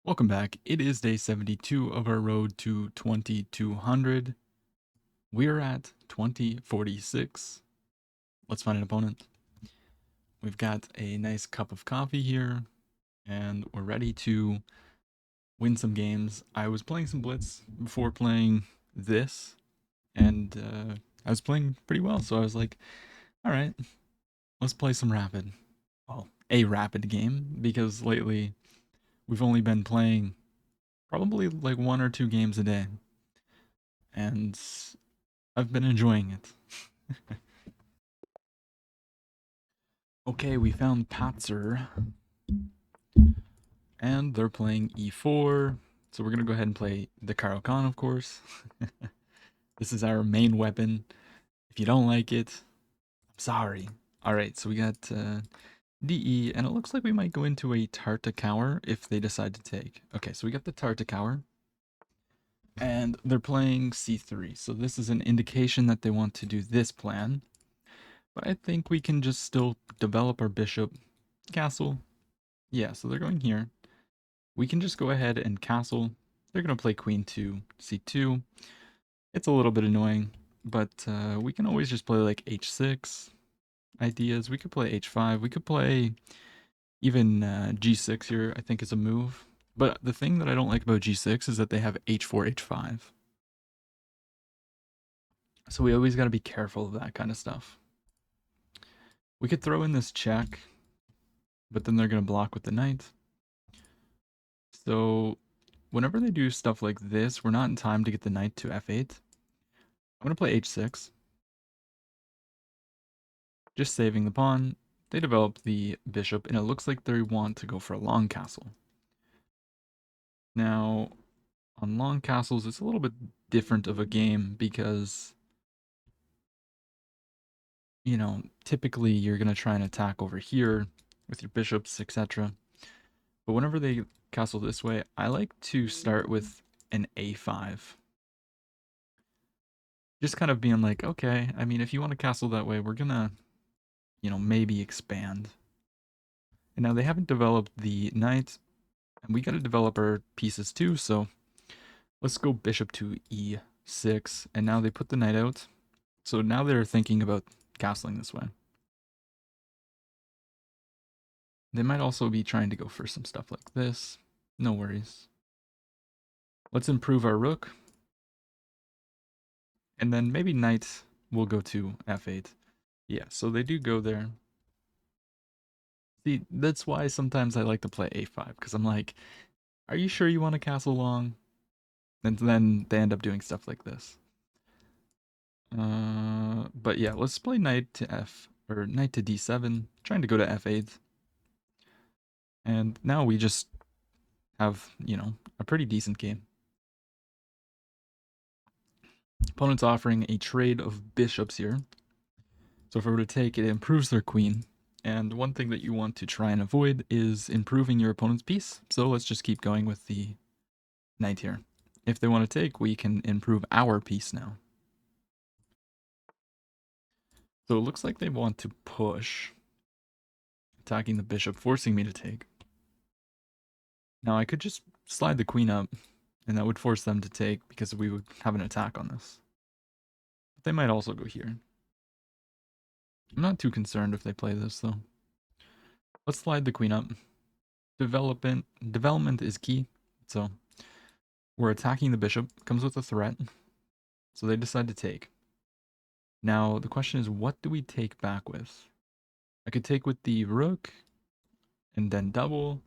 Welcome back. It is day 72 of our road to 2200. We're at 2046. Let's find an opponent. We've got a nice cup of coffee here, and we're ready to win some games. I was playing some Blitz before playing this, and I was playing pretty well, so I was like, alright, let's play some Rapid. Well, a Rapid game, because lately we've only been playing probably like 1 or 2 games a day. And I've been enjoying it. Okay, we found Patzer, and they're playing e4. So we're gonna go ahead and play the Khan, of course. This is our main weapon. If you don't like it, I'm sorry. All right, so we got DE, and it looks like we might go into a Tartan-Cow if they decide to take. Okay, so we got the Tartan-Cow, and they're playing c3. So this is an indication that they want to do this plan. But I think we can just still develop our bishop castle. Yeah, so they're going here. We can just go ahead and castle. They're going to play queen to c2. It's a little bit annoying, but we can always just play like h6 ideas. We could play h5. We could play even g6 here, I think is a move. But the thing that I don't like about g6 is that they have h4, h5. So we always got to be careful of that kind of stuff. We could throw in this check, but then they're going to block with the knight. So whenever they do stuff like this, we're not in time to get the knight to f8. I'm going to play h6. Just saving the pawn. They develop the bishop, and it looks like they want to go for a long castle. Now, on long castles, it's a little bit different of a game because, you know, typically you're going to try and attack over here with your bishops, etc. But whenever they castle this way, I like to start with an a5. Just kind of being like, okay, I mean, if you want to castle that way, we're going to, maybe expand. And now they haven't developed the knight, and we got to develop our pieces too, so let's go bishop to e6, and now they put the knight out. So now they're thinking about castling this way. They might also be trying to go for some stuff like this. No worries. Let's improve our rook. And then maybe knight will go to f8. Yeah, so they do go there. See, that's why sometimes I like to play a5, because I'm like, are you sure you want to castle long? And then they end up doing stuff like this. But yeah, let's play knight to knight to d7, trying to go to f8. And now we just have, a pretty decent game. Opponent's offering a trade of bishops here. So if I were to take it, it improves their queen. And one thing that you want to try and avoid is improving your opponent's piece. So let's just keep going with the knight here. If they want to take, we can improve our piece now. So it looks like they want to push, attacking the bishop, forcing me to take. Now I could just slide the queen up, and that would force them to take because we would have an attack on this. But they might also go here. I'm not too concerned if they play this though. Let's slide the queen up. Development is key. So we're attacking the bishop, comes with a threat. So they decide to take. Now the question is, what do we take back with? I could take with the rook and then double.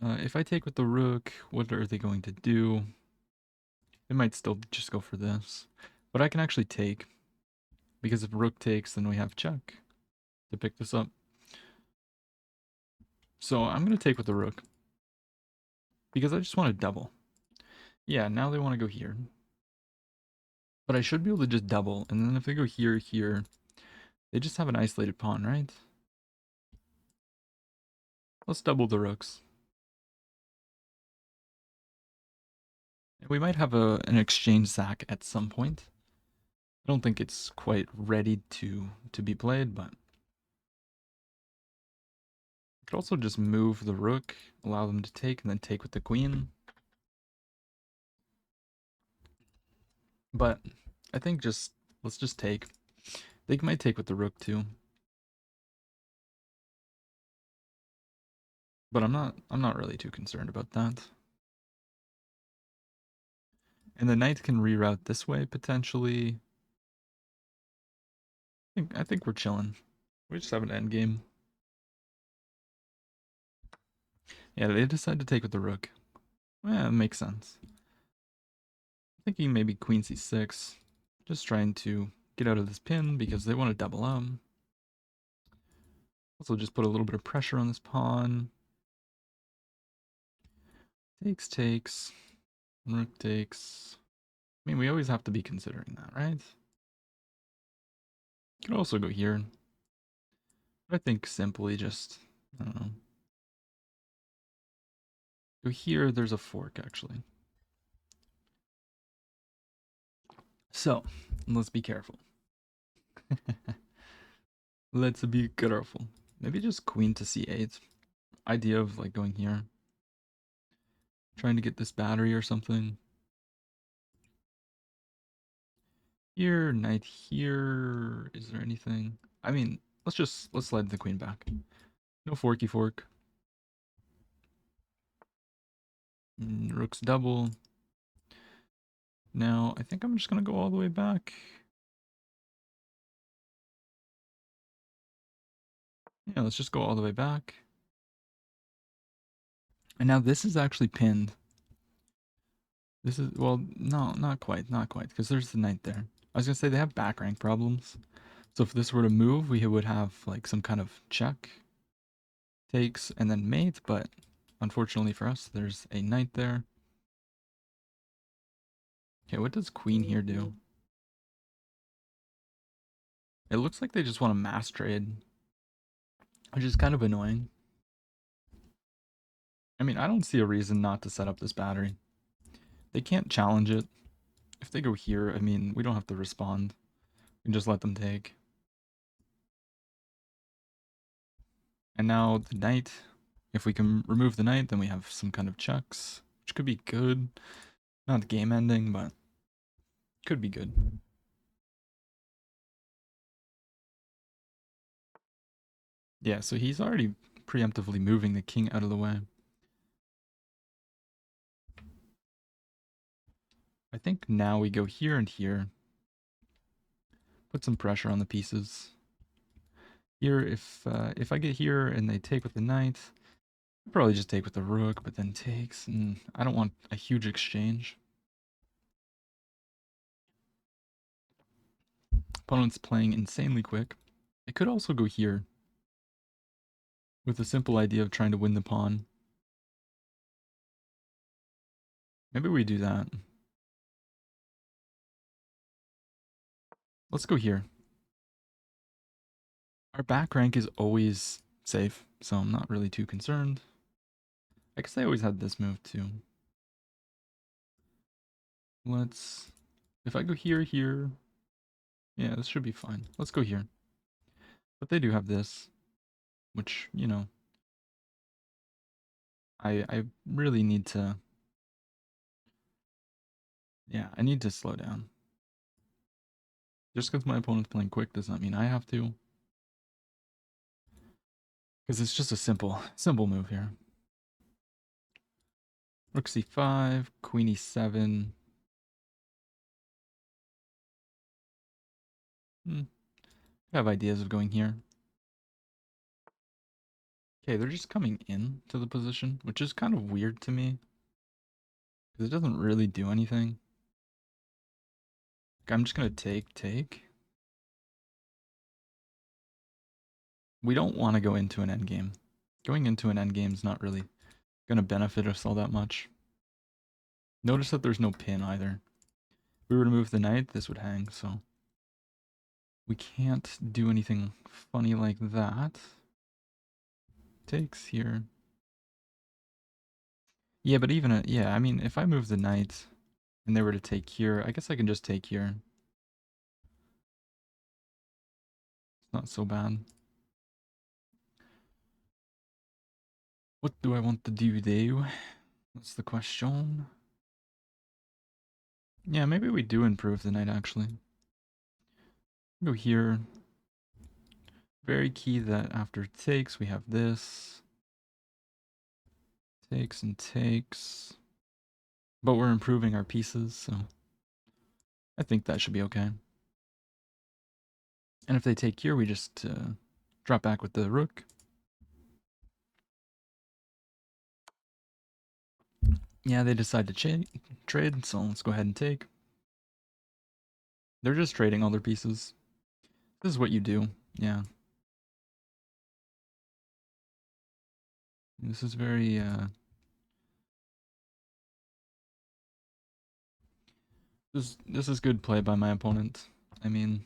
If I take with the rook, what are they going to do? They might still just go for this. But I can actually take, because if rook takes, then we have check to pick this up. So I'm going to take with the rook, because I just want to double. Yeah, now they want to go here. But I should be able to just double, and then if they go here, here, they just have an isolated pawn, right? Let's double the rooks. We might have an exchange sack at some point. I don't think it's quite ready to be played, but Could also just move the rook, allow them to take, and then take with the queen. But I think let's just take. They might take with the rook too. But I'm not really too concerned about that. And the knight can reroute this way potentially. I think we're chilling. We just have an endgame. Yeah, they decide to take with the rook. Yeah, it makes sense. Thinking maybe queen c6. Just trying to get out of this pin because they want to double up. Also just put a little bit of pressure on this pawn. Takes. Rook takes. I mean, we always have to be considering that, right? You could also go here. But I think simply just, I don't know. Go here, there's a fork actually. So, let's be careful. Let's be careful. Maybe just queen to c8. Idea of like going here. Trying to get this battery or something. Here, knight here. Is there anything? I mean, let's slide the queen back. No forky fork. Rook's double. Now, I think I'm just gonna go all the way back. Yeah, let's just go all the way back. And now this is actually pinned. This is, well, no, not quite, because there's the knight there. I was gonna say they have back rank problems. So if this were to move, we would have like some kind of check, takes, and then mate, but unfortunately for us, there's a knight there. Okay, what does queen here do? It looks like they just want to mass trade, which is kind of annoying. I mean, I don't see a reason not to set up this battery. They can't challenge it. If they go here, I mean, we don't have to respond. We can just let them take. And now the knight. If we can remove the knight, then we have some kind of checks, which could be good. Not game ending, but could be good. Yeah, so he's already preemptively moving the king out of the way. I think now we go here and here. Put some pressure on the pieces. Here, if I get here and they take with the knight, I'll probably just take with the rook, but then takes. And I don't want a huge exchange. Opponent's playing insanely quick. It could also go here with the simple idea of trying to win the pawn. Maybe we do that. Let's go here. Our back rank is always safe, so I'm not really too concerned. I guess I always had this move too. If I go here, yeah, this should be fine. Let's go here. But they do have this, which, you know, I really need to, yeah, I need to slow down. Just because my opponent's playing quick does not mean I have to. Because it's just a simple move here. Rook c5, queen e7. I have ideas of going here. Okay, they're just coming in to the position, which is kind of weird to me. Because it doesn't really do anything. Like, I'm just going to take. We don't want to go into an endgame. Going into an endgame is not really going to benefit us all that much. Notice that there's no pin either. If we were to move the knight, this would hang, so we can't do anything funny like that. Takes here. Yeah, but even, yeah, I mean, if I move the knight and they were to take here, I guess I can just take here. It's not so bad. What do I want to do though? That's the question. Yeah, maybe we do improve the knight actually. Go here. Very key that after takes we have this. Takes and takes. But we're improving our pieces, so I think that should be okay. And if they take here, we just drop back with the rook. Yeah, they decide to trade, so let's go ahead and take. They're just trading all their pieces. This is what you do. Yeah. This is very this is good play by my opponent. I mean,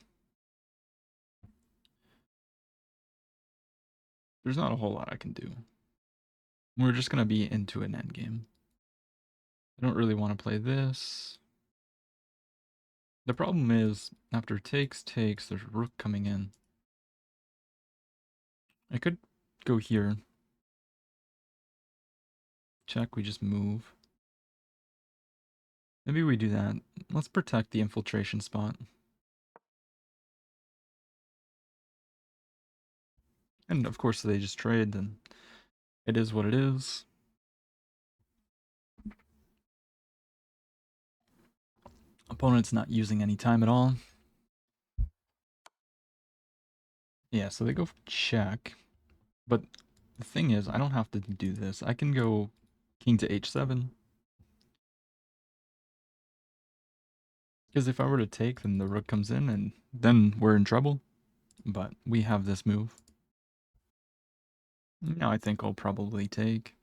there's not a whole lot I can do. We're just gonna be into an endgame. I don't really want to play this. The problem is, after takes, there's rook coming in. I could go here. Check, we just move. Maybe we do that. Let's protect the infiltration spot. And of course they just trade, then it is what it is. Opponent's not using any time at all. Yeah, so they go check. But the thing is, I don't have to do this. I can go king to h7. Because if I were to take, then the rook comes in, and then we're in trouble. But we have this move. Now I think I'll probably take.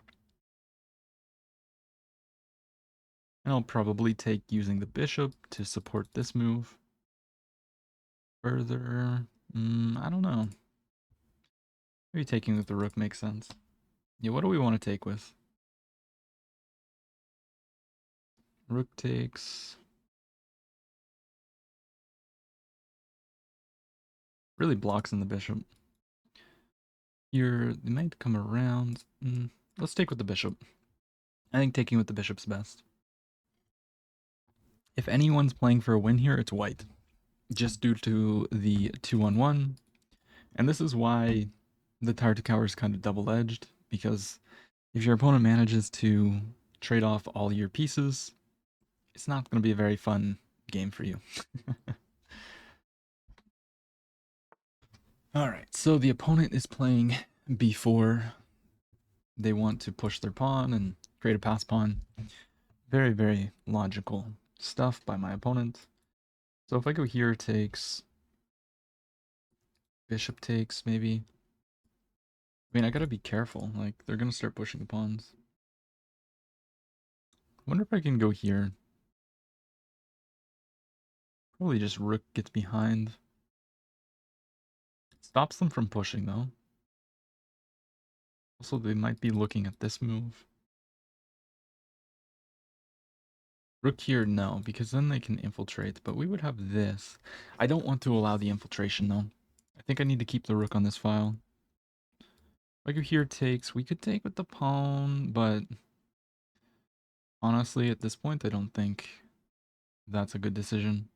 And I'll probably take using the bishop to support this move. Further, I don't know. Maybe taking with the rook makes sense. Yeah, what do we want to take with? Rook takes. Really blocks in the bishop. Here, they might come around. Let's take with the bishop. I think taking with the bishop's best. If anyone's playing for a win here, it's white. Just due to the 2-on-1. And this is why the Tartan-Cow is kind of double-edged. Because if your opponent manages to trade off all your pieces, it's not going to be a very fun game for you. Alright, so the opponent is playing b4. They want to push their pawn and create a pass pawn. Very, very logical stuff by my opponent. So if I go here, takes, bishop takes, maybe. I mean, I gotta be careful. Like, they're gonna start pushing the pawns. I wonder if I can go here. Probably just rook gets behind. Stops them from pushing, though. Also, they might be looking at this move. Rook here, no, because then they can infiltrate. But we would have this. I don't want to allow the infiltration, though. I think I need to keep the rook on this file. If I go here, takes. We could take with the pawn, but honestly, at this point, I don't think that's a good decision.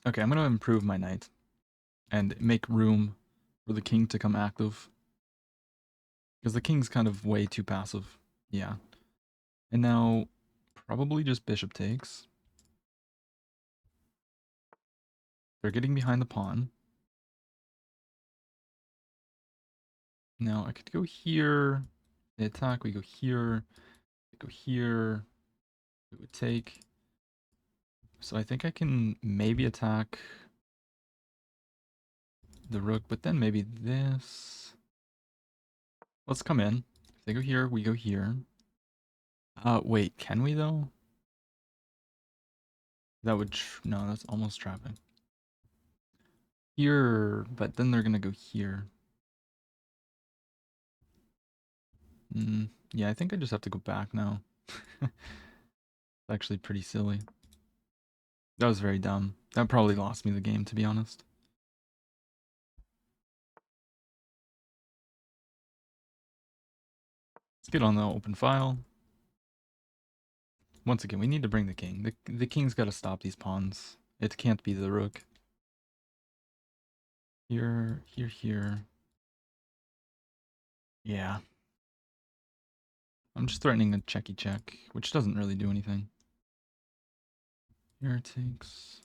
Okay, I'm going to improve my knight and make room for the king to come active. Because the king's kind of way too passive. Yeah. And now, probably just bishop takes. They're getting behind the pawn. Now, I could go here. They attack, we go here. We go here. We would take. So I think I can maybe attack the rook, but then maybe this. Let's come in. If they go here, we go here. Wait, can we though? That would, no, that's almost trapping. Here, but then they're gonna go here. Yeah, I think I just have to go back now. It's actually pretty silly. That was very dumb. That probably lost me the game, to be honest. Let's get on the open file. Once again, we need to bring the king. The king's got to stop these pawns. It can't be the rook. Here, here, here. Yeah. I'm just threatening a checky check, which doesn't really do anything. Here it takes.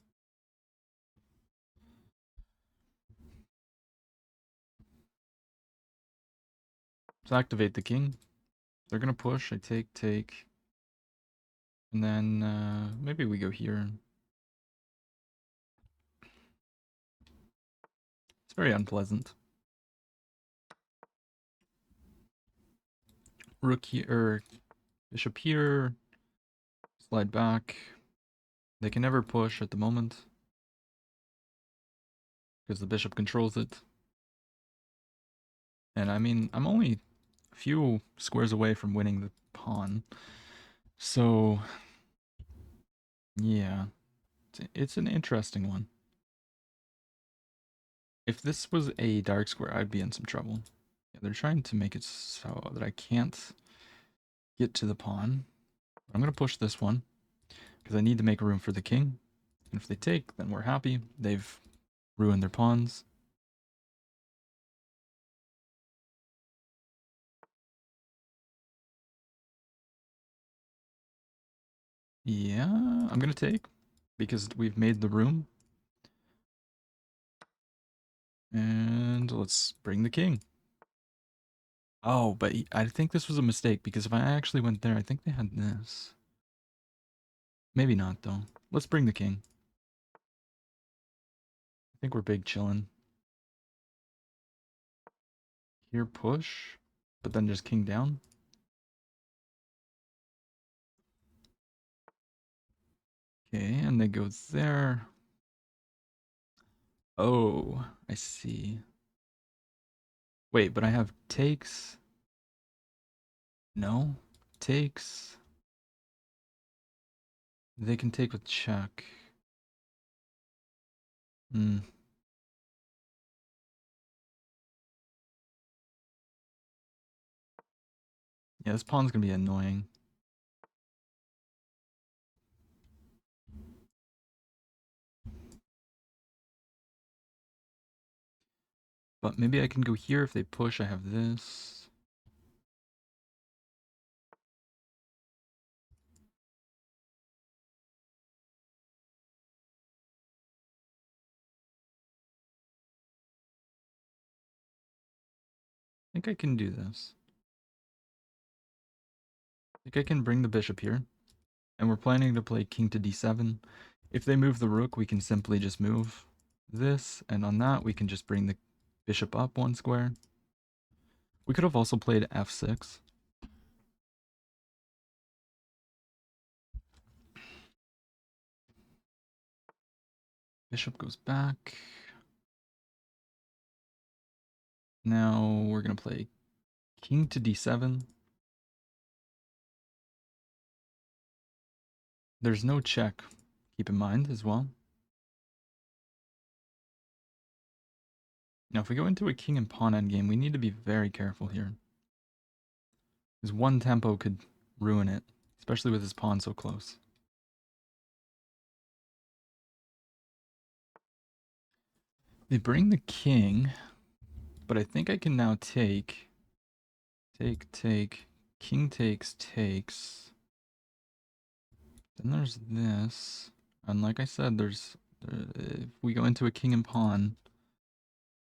Let's activate the king. They're gonna push. I take. And then maybe we go here. It's very unpleasant. Rook here, or bishop here. Slide back. They can never push at the moment because the bishop controls it. And I mean, I'm only a few squares away from winning the pawn. So, yeah, it's an interesting one. If this was a dark square, I'd be in some trouble. Yeah, they're trying to make it so that I can't get to the pawn. I'm going to push this one because I need to make room for the king. And if they take, then we're happy. They've ruined their pawns. Yeah, I'm going to take because we've made the room. And let's bring the king. Oh, but I think this was a mistake because if I actually went there, I think they had this. Maybe not, though. Let's bring the king. I think we're big chillin'. Here, push, but then just king down. Okay, and they go there. Oh, I see. Wait, but I have takes. No, takes. They can take with check. Hmm. Yeah, this pawn's gonna be annoying. But maybe I can go here if they push. I have this. I think I can do this. I think I can bring the bishop here. And we're planning to play king to d7. If they move the rook, we can simply just move this. And on that, we can just bring the bishop up one square. We could have also played f6. Bishop goes back. Now we're going to play king to d7. There's no check, keep in mind as well. Now if we go into a king and pawn endgame, we need to be very careful here. Because one tempo could ruin it, especially with his pawn so close. They bring the king, but I think I can now take, king takes. Then there's this, and like I said, if we go into a king and pawn,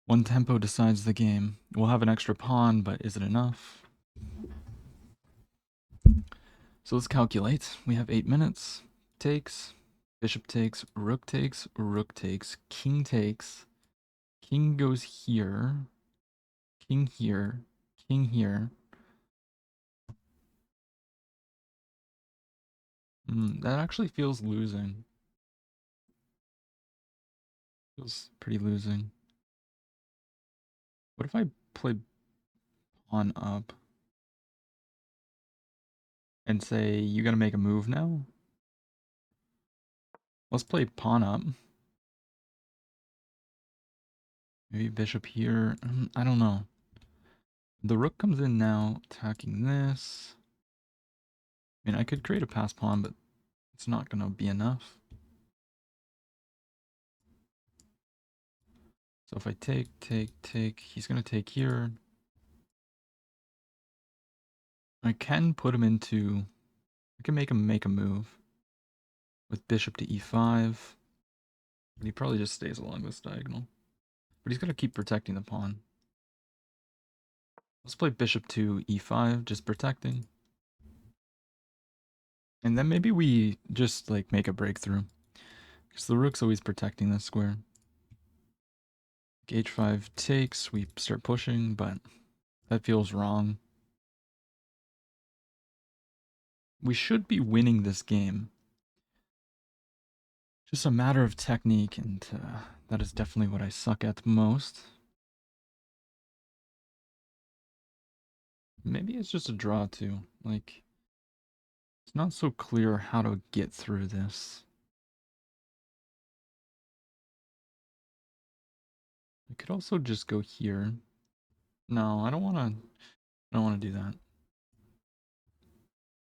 one tempo decides the game. We'll have an extra pawn, but is it enough? So let's calculate. We have 8 minutes. Takes, bishop takes, rook takes, king takes. King goes here, king here, king here. That actually feels losing. Feels pretty losing. What if I play pawn up and say, you gotta make a move now? Let's play pawn up. Maybe bishop here. I don't know. The rook comes in now, attacking this. I mean, I could create a pass pawn, but it's not going to be enough. So if I take, he's going to take here. I can put him into... I can make him make a move with bishop to e5. But he probably just stays along this diagonal. But he's going to keep protecting the pawn. Let's play bishop to e5, just protecting. And then maybe we just like make a breakthrough. Because the rook's always protecting this square. H5 takes, we start pushing, but that feels wrong. We should be winning this game. Just a matter of technique, and that is definitely what I suck at most. Maybe it's just a draw too. Like, it's not so clear how to get through this. I could also just go here. No, I don't want to. I don't want to do that.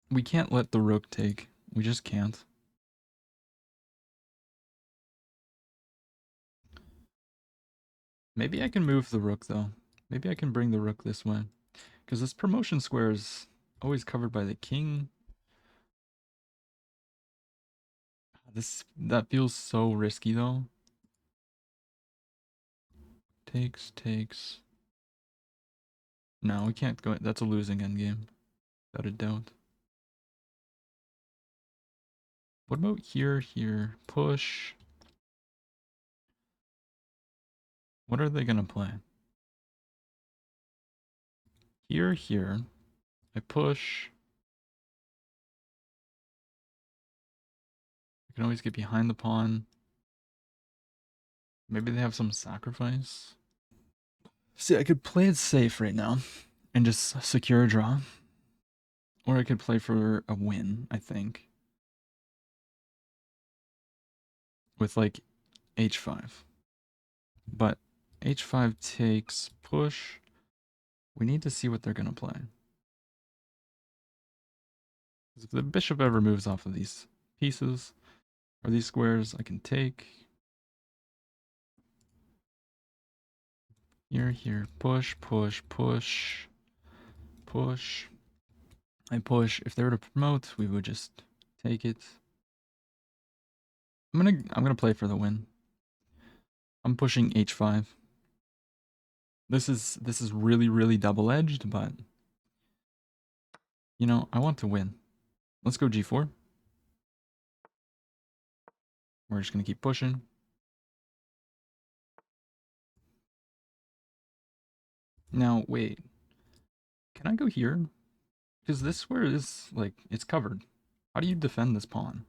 We can't let the rook take. We just can't. Maybe I can move the rook though. Maybe I can bring the rook this way. Because this promotion square is always covered by the king. That feels so risky though. Takes. No, we can't go. That's a losing endgame. Without a doubt. What about here? Push. What are they gonna play? Here. I push. I can always get behind the pawn. Maybe they have some sacrifice. See, I could play it safe right now and just secure a draw. Or I could play for a win, I think. With like h5. But h5 takes push. We need to see what they're going to play. If the bishop ever moves off of these pieces or these squares, I can take. Here. Push. I push. If they were to promote, we would just take it. I'm gonna play for the win. I'm pushing h5. This is really double-edged, but you know, I want to win. Let's go g4. We're just gonna keep pushing. Now, wait. Can I go here? Because this square is, like, it's covered. How do you defend this pawn?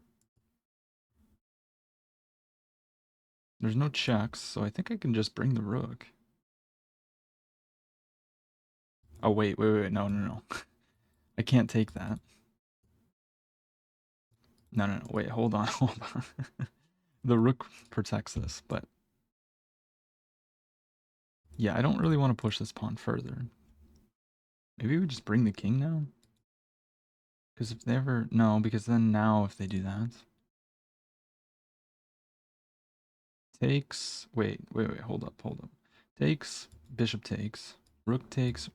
There's no checks, so I think I can just bring the rook. Oh, wait. No. I can't take that. No. Wait, hold on. The rook protects this, but... yeah, I don't really want to push this pawn further. Maybe we just bring the king now? Because if they ever... no, because then now if they do that... takes... wait, hold up. Takes, bishop takes, rook takes.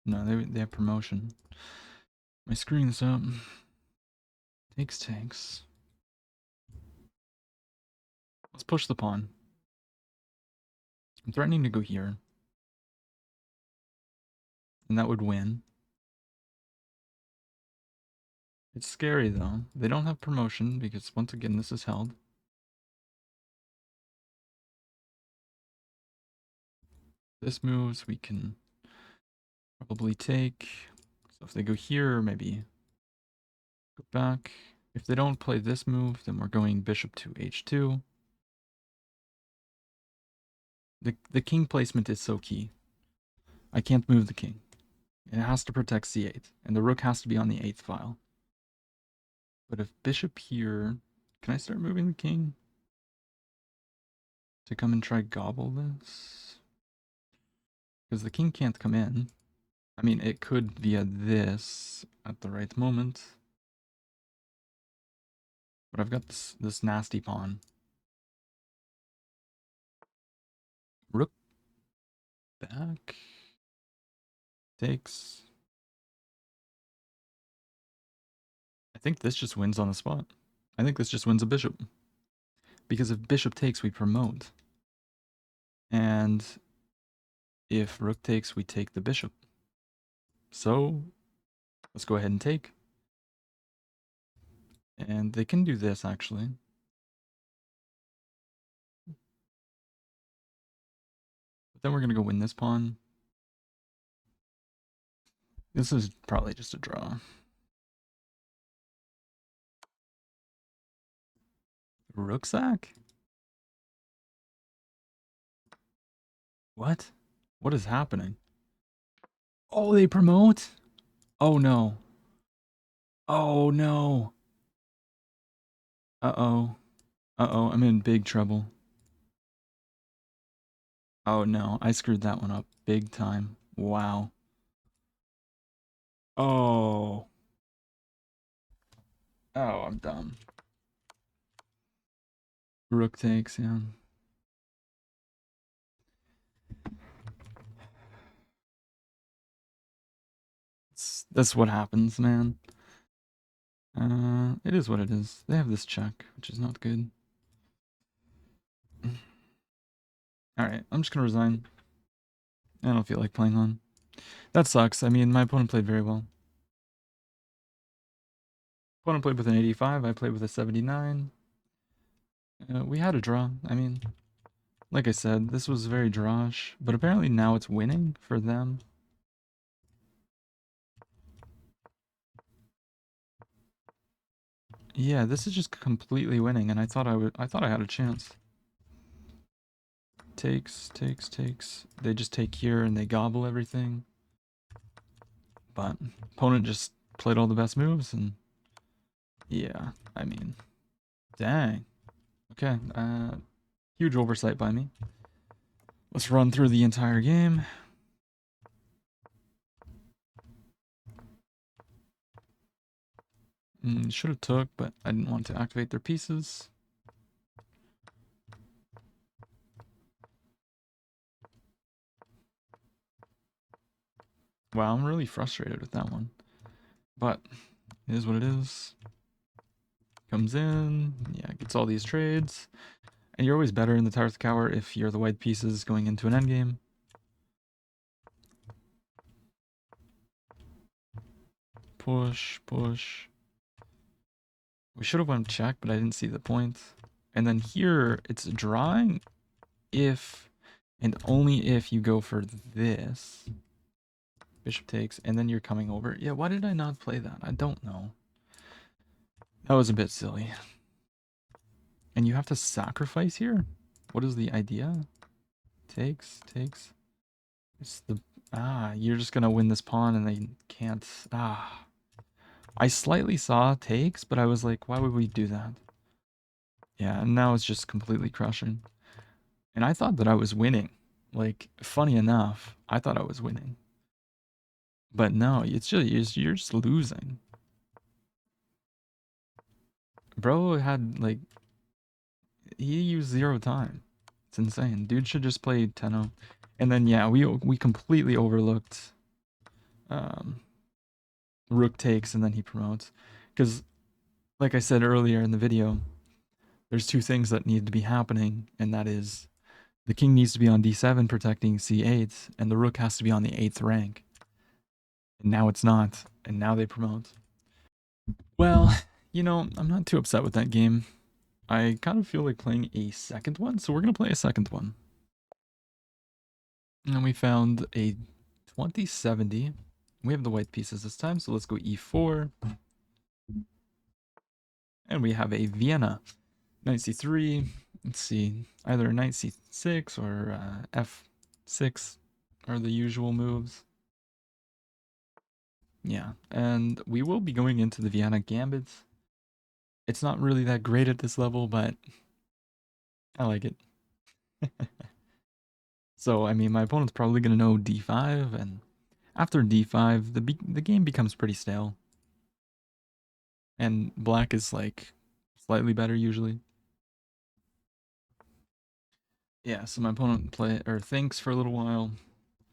No, they have promotion. Am I screwing this up? Takes. Let's push the pawn. I'm threatening to go here. And that would win. It's scary though. They don't have promotion because once again this is held. This moves, we can probably take. So if they go here, maybe go back. If they don't play this move, then we're going bishop to h2. The king placement is so key. I can't move the king. It has to protect c8, and the rook has to be on the 8th file. But if bishop here, can I start moving the king to come and try gobble this? Because the king can't come in. I mean, it could via this at the right moment. But I've got this nasty pawn. Rook back. Takes. I think this just wins on the spot. I think this just wins a bishop. Because if bishop takes, we promote. And if rook takes, we take the bishop. So let's go ahead and take. And they can do this, actually. But then we're going to go win this pawn. This is probably just a draw. Rook sack? What? What is happening? Oh, they promote? Oh, no. Oh, no. Uh-oh. Uh-oh, I'm in big trouble. Oh, no. I screwed that one up big time. Wow. Oh. Oh, I'm dumb. Rook takes, yeah. That's what happens, man. It is what it is. They have this check, which is not good. Alright, I'm just gonna resign. I don't feel like playing on. That sucks. I mean, my opponent played very well. Opponent played with an 85, I played with a 79. We had a draw. I mean, like I said, this was very drawish, but apparently now it's winning for them. Yeah, this is just completely winning, and I thought I had a chance. Takes, takes, takes. They just take here and they gobble everything. But opponent just played all the best moves, and yeah, I mean, dang. Okay, huge oversight by me. Let's run through the entire game. Should have took, but I didn't want to activate their pieces. Wow, I'm really frustrated with that one. But it is what it is. Comes in, yeah, gets all these trades. And you're always better in the Tartan-Cow if you're the white pieces going into an endgame. Push, push. We should have went check, but I didn't see the point. And then here, it's drawing if, and only if you go for this. Bishop takes, and then you're coming over. Yeah, why did I not play that? I don't know. That was a bit silly. And you have to sacrifice here? What is the idea? Takes, takes. It's the... Ah, you're just gonna win this pawn and they can't... Ah. I slightly saw takes, but I was like, why would we do that? Yeah, and now it's just completely crushing. And I thought that I was winning. Like, funny enough, I thought I was winning. But no, it's just you're just losing. Bro had like he used 0 time. It's insane. Dude should just play 10-0. And then yeah, we completely overlooked rook takes and then he promotes. Because like I said earlier in the video, there's 2 things that need to be happening, and that is the king needs to be on d7 protecting c8, and the rook has to be on the 8th rank. And now it's not, and now they promote. Well, you know, I'm not too upset with that game. I kind of feel like playing a second one, so we're going to play a second one. And we found a 2070. We have the white pieces this time, so let's go e4. And we have a Vienna. Knight c3. Let's see, either knight c6 or f6 are the usual moves. Yeah, and we will be going into the Vienna Gambit. It's not really that great at this level, but I like it. So, I mean, my opponent's probably going to know d5, and after d5, the game becomes pretty stale. And black is, like, slightly better usually. Yeah, so my opponent thinks for a little while,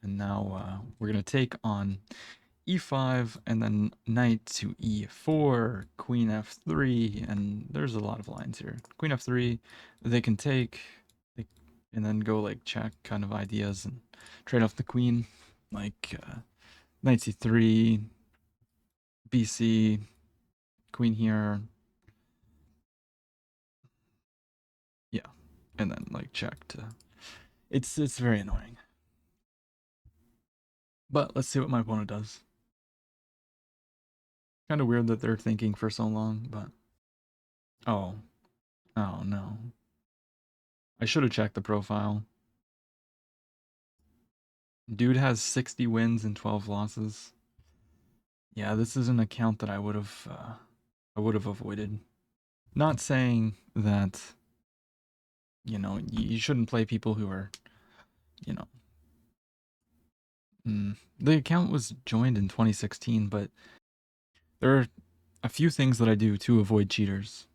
and now we're going to take on e5, and then knight to e4, queen f3, and there's a lot of lines here. Queen f3, they can take, they, and then go like check kind of ideas and trade off the queen, like knight c3, bc, queen here, yeah, and then like check to. It's very annoying, but let's see what my opponent does. Kind of weird that they're thinking for so long, but oh, oh no, I should have checked the profile. Dude has 60 wins and 12 losses. Yeah, this is an account that I would have avoided. Not saying that, you shouldn't play people who are, you know, the account was joined in 2016, but there are a few things that I do to avoid cheaters.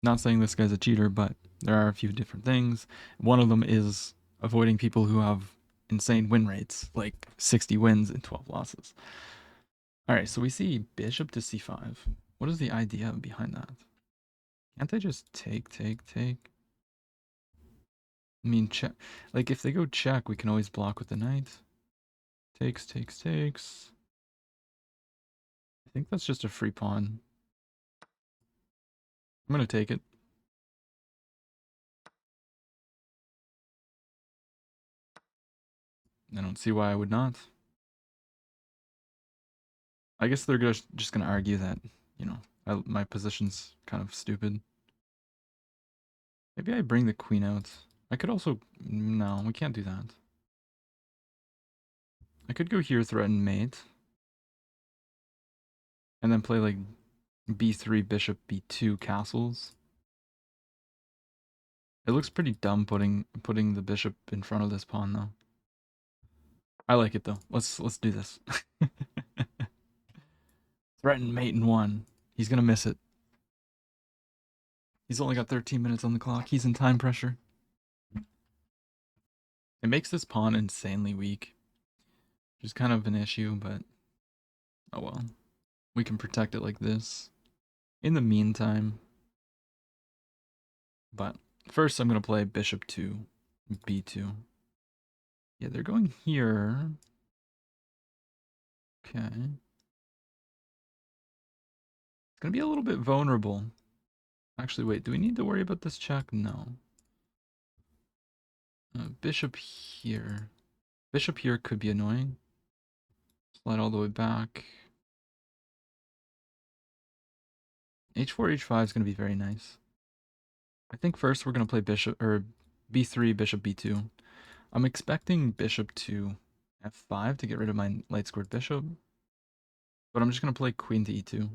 Not saying this guy's a cheater, but there are a few different things. One of them is avoiding people who have insane win rates, like 60 wins and 12 losses. All right, so we see bishop to c5. What is the idea behind that? Can't they just take, take, take? I mean, check. Like, if they go check, we can always block with the knight. Takes, takes, takes. I think that's just a free pawn. I'm gonna take it. I don't see why I would not. I guess they're just gonna argue that, my position's kind of stupid. Maybe I bring the queen out. I could also... No, we can't do that. I could go here, threaten mate. And then play, like, b3, bishop, b2, castles. It looks pretty dumb putting the bishop in front of this pawn, though. I like it, though. Let's do this. Threaten mate in one. He's gonna miss it. He's only got 13 minutes on the clock. He's in time pressure. It makes this pawn insanely weak, which is kind of an issue, but oh well. We can protect it like this. In the meantime, but first I'm going to play bishop to b2. Yeah, they're going here. Okay. It's going to be a little bit vulnerable. Actually, wait, do we need to worry about this check? No. Bishop here. Bishop here could be annoying. Slide all the way back. h4, h5 is going to be very nice. I think first we're going to play bishop, or b3, bishop, b2. I'm expecting bishop to f5 to get rid of my light squared bishop. But I'm just going to play queen to e2.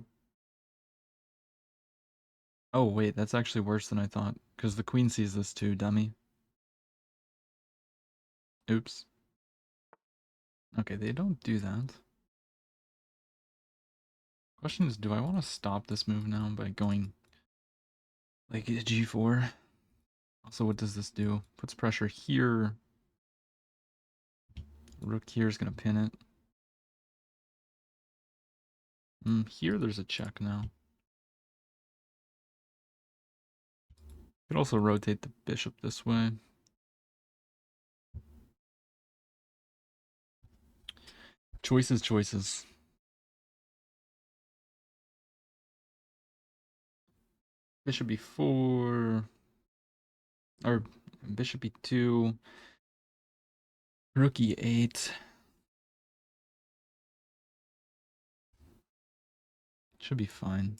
Oh, wait, that's actually worse than I thought. Because the queen sees this too, dummy. Oops. Okay, they don't do that. Question is, do I want to stop this move now by going like g4? Also, what does this do? Puts pressure here. Rook here is going to pin it. Here there's a check now. Could also rotate the bishop this way. Choices, choices. Bishop b4. Or bishop b2. Rook e8. Should be fine.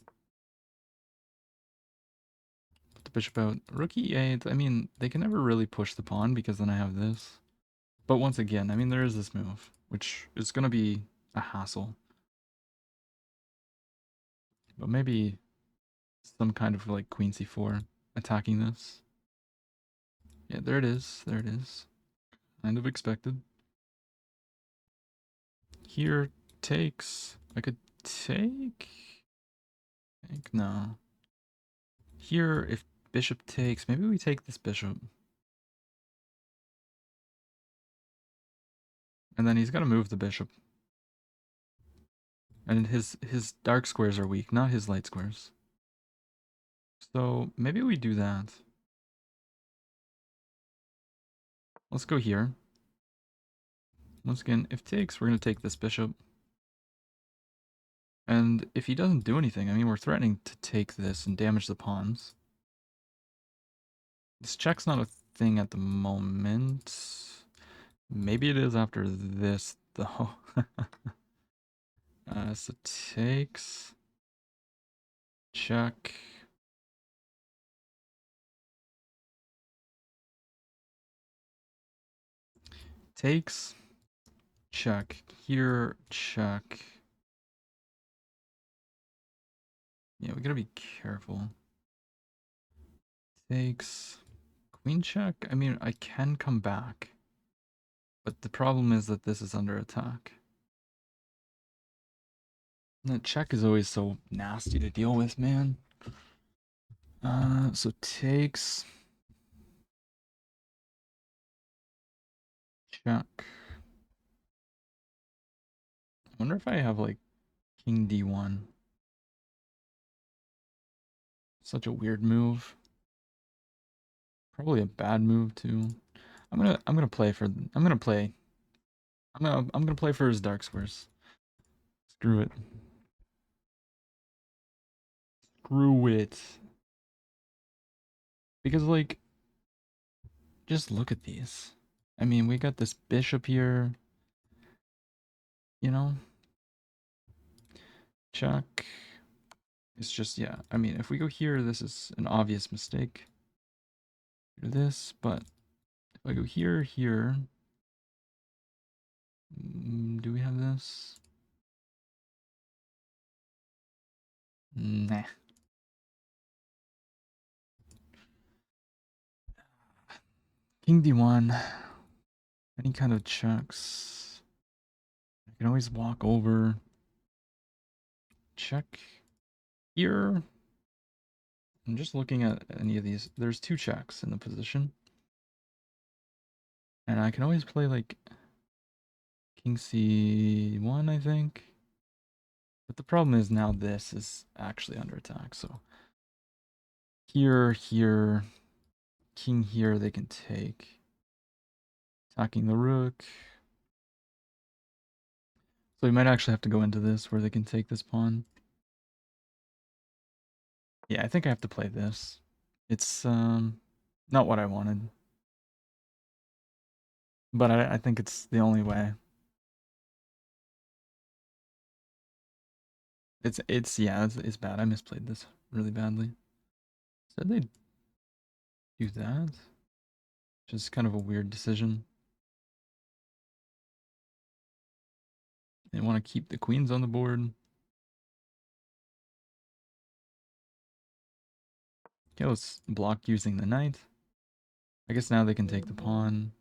Put the bishop out. Rook e8. I mean, they can never really push the pawn because then I have this. But once again, I mean, there is this move, which is going to be a hassle. But maybe some kind of like queen c4 attacking this. Yeah, there it is. There it is. Kind of expected. Here takes. I could take. No. Here, if bishop takes, maybe we take this bishop. And then he's got to move the bishop. And his dark squares are weak, not his light squares. So maybe we do that. Let's go here. Once again, if takes, we're going to take this bishop. And if he doesn't do anything, I mean, we're threatening to take this and damage the pawns. This check's not a thing at the moment. Maybe it is after this, though. So takes. Check. Takes. Check. Here, check. Yeah, we gotta be careful. Takes. Queen check? I mean, I can come back. But the problem is that this is under attack. That check is always so nasty to deal with, man. So takes. Check. I wonder if I have like King D1. Such a weird move. Probably a bad move too. I'm gonna play for I'm gonna play for his dark squares. Screw it. Screw it. Because like just look at these. I mean, we got this bishop here. You know? Check. It's just, yeah. I mean, if we go here, this is an obvious mistake. Do this, but if I go here, here. Do we have this? Nah. King D1. Any kind of checks. I can always walk over. Check here. I'm just looking at any of these. There's two checks in the position. And I can always play like King C1, I think. But the problem is now this is actually under attack. So here, here, king here, they can take. Attacking the rook. So we might actually have to go into this where they can take this pawn. Yeah, I think I have to play this. It's not what I wanted. But I think it's the only way. It's bad. I misplayed this really badly. Said they'd do that. Which is kind of a weird decision. They want to keep the queens on the board. Okay, let's block using the knight. I guess now they can take the pawn.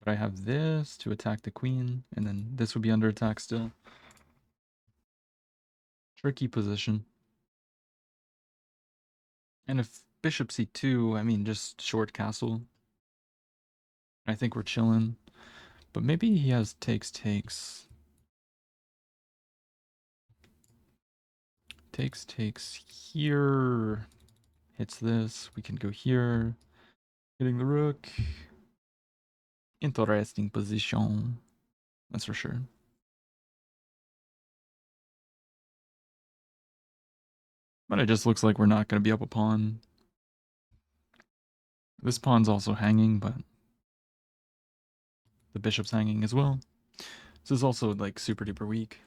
But I have this to attack the queen, and then this would be under attack still. Tricky position. And if bishop c2, I mean, just short castle. I think we're chilling. But maybe he has takes. Takes here. Hits this. We can go here. Hitting the rook. Interesting position. That's for sure. But it just looks like we're not going to be up a pawn. This pawn's also hanging, but the bishop's hanging as well. This is also like super duper weak.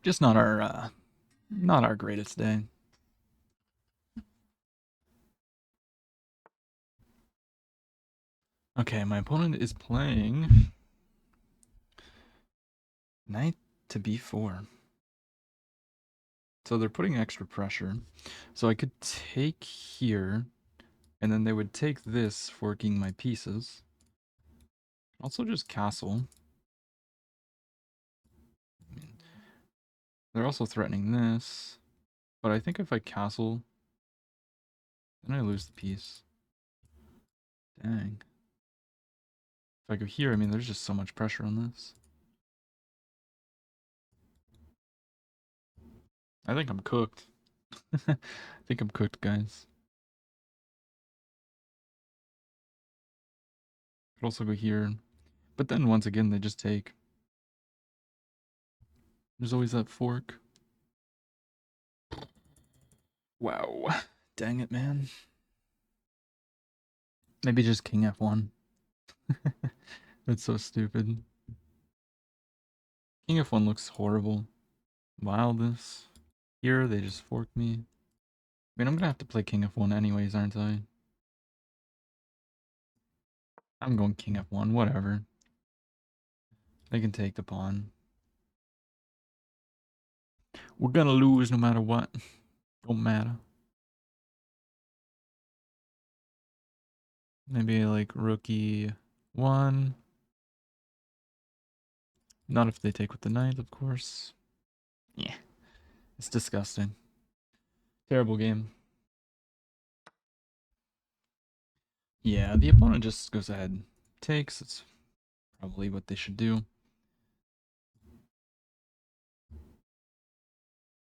Just not our greatest day. Okay, my opponent is playing Knight to b4. So they're putting extra pressure. So I could take here, and then they would take this, forking my pieces. Also just castle. I mean, they're also threatening this. But I think if I castle, then I lose the piece. Dang. If I go here, I mean, there's just so much pressure on this. I think I'm cooked. I think I'm cooked, guys. Could also go here. But then once again, they just take. There's always that fork. Wow. Dang it, man. Maybe just king f1. That's so stupid. King f1 looks horrible. Wildness. Here, they just forked me. I mean, I'm gonna have to play king f1 anyways, aren't I? I'm going king f1, whatever. They can take the pawn. We're gonna lose no matter what. Don't matter. Maybe like rookie 1. Not if they take with the knight, of course. Yeah, it's disgusting. Terrible game. Yeah, the opponent just goes ahead, takes. It's probably what they should do.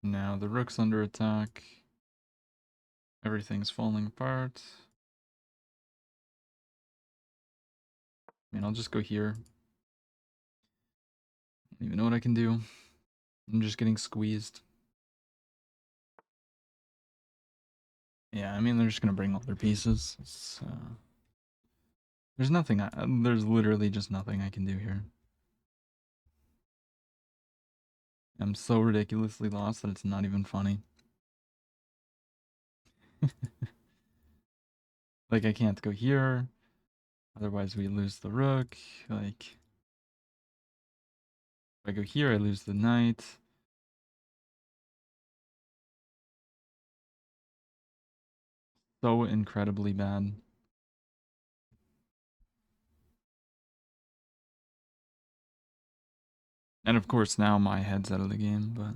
Now the rook's under attack. Everything's falling apart. I mean, I'll just go here. I don't even know what I can do. I'm just getting squeezed. Yeah, I mean, they're just gonna bring all their pieces. There's nothing. There's literally just nothing I can do here. I'm so ridiculously lost that it's not even funny. Like, I can't go here. Otherwise, we lose the rook. Like, if I go here, I lose the knight. So incredibly bad. And of course, now my head's out of the game, but.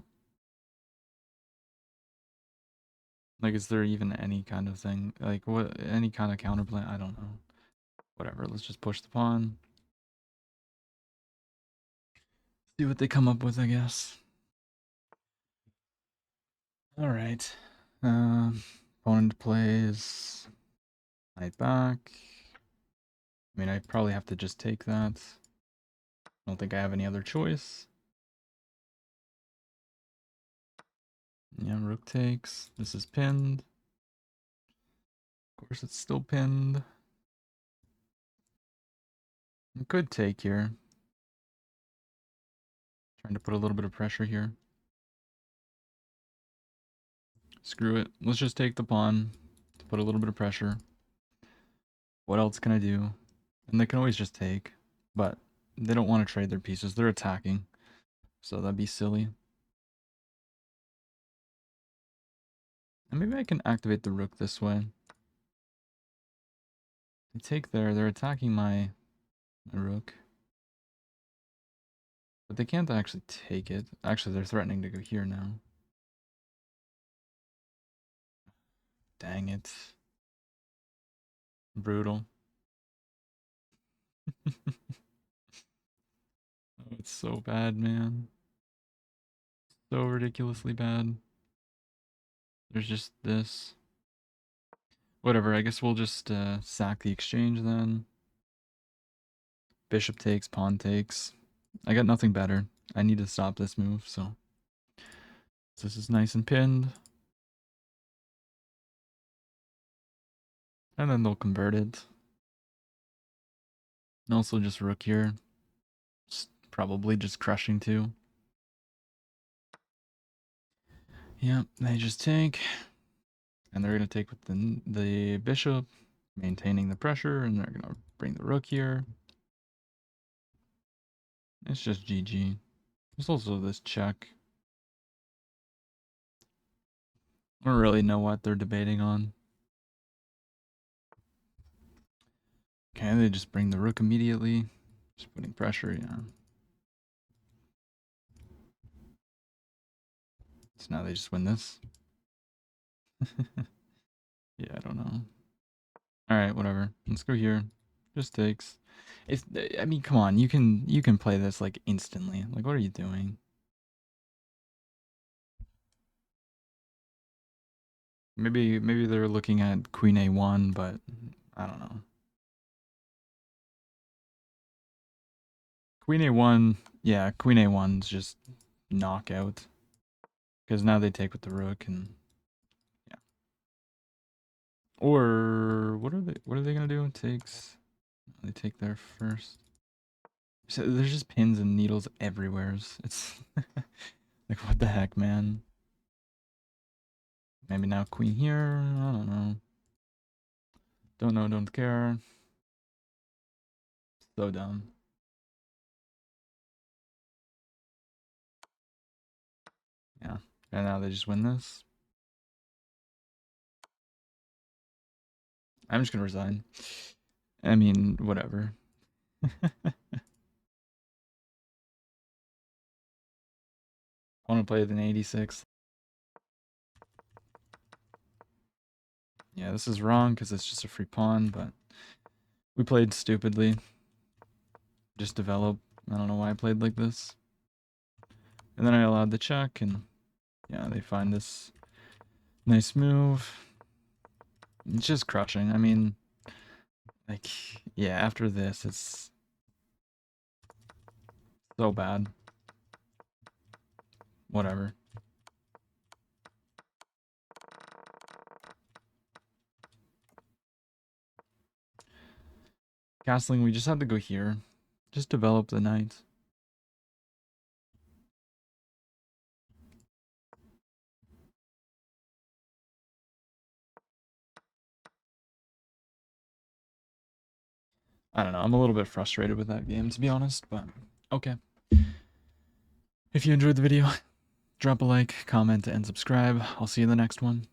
Like, is there even any kind of thing? Like, what? Any kind of counterplay? I don't know. Whatever, let's just push the pawn. See what they come up with, I guess. Alright. Opponent plays knight back. I mean, I probably have to just take that. I don't think I have any other choice. Yeah, rook takes. This is pinned. Of course, it's still pinned. I could take here. Trying to put a little bit of pressure here. Screw it. Let's just take the pawn to put a little bit of pressure. What else can I do? And they can always just take, but they don't want to trade their pieces. They're attacking, so that'd be silly. And maybe I can activate the rook this way. They take there. They're attacking my rook. But they can't actually take it. Actually, they're threatening to go here now. Dang it. Brutal. Oh, it's so bad, man. So ridiculously bad. There's just this. Whatever, I guess we'll just sack the exchange then. Bishop takes, pawn takes. I got nothing better. I need to stop this move, so. This is nice and pinned. And then they'll convert it. And also just rook here. Probably just crushing too. Yep, they just take. And they're going to take with the bishop, maintaining the pressure, and they're going to bring the rook here. It's just GG. There's also this check. I don't really know what they're debating on. Okay, they just bring the rook immediately. Just putting pressure, yeah. So now they just win this. Yeah, I don't know. Alright, whatever. Let's go here. Just takes. It's I mean, come on, you can play this like instantly. Like what are you doing? Maybe they're looking at Queen A1, but I don't know. Queen A1, yeah, Queen A1's just knockout. Because now they take with the rook and yeah. Or what are they gonna do? Takes they take there first. So there's just pins and needles everywhere. It's like what the heck, man? Maybe now queen here. I don't know. Don't know, don't care. So dumb. Yeah. And now they just win this. I'm just gonna resign. I mean, whatever. I want to play with an 86. Yeah, this is wrong because it's just a free pawn, but we played stupidly. Just develop. I don't know why I played like this. And then I allowed the check, and yeah, they find this nice move. It's just crushing. I mean, like, yeah, after this, it's so bad. Whatever. Castling, we just had to go here. Just develop the knight. I don't know. I'm a little bit frustrated with that game, to be honest, but okay. If you enjoyed the video, drop a like, comment, and subscribe. I'll see you in the next one.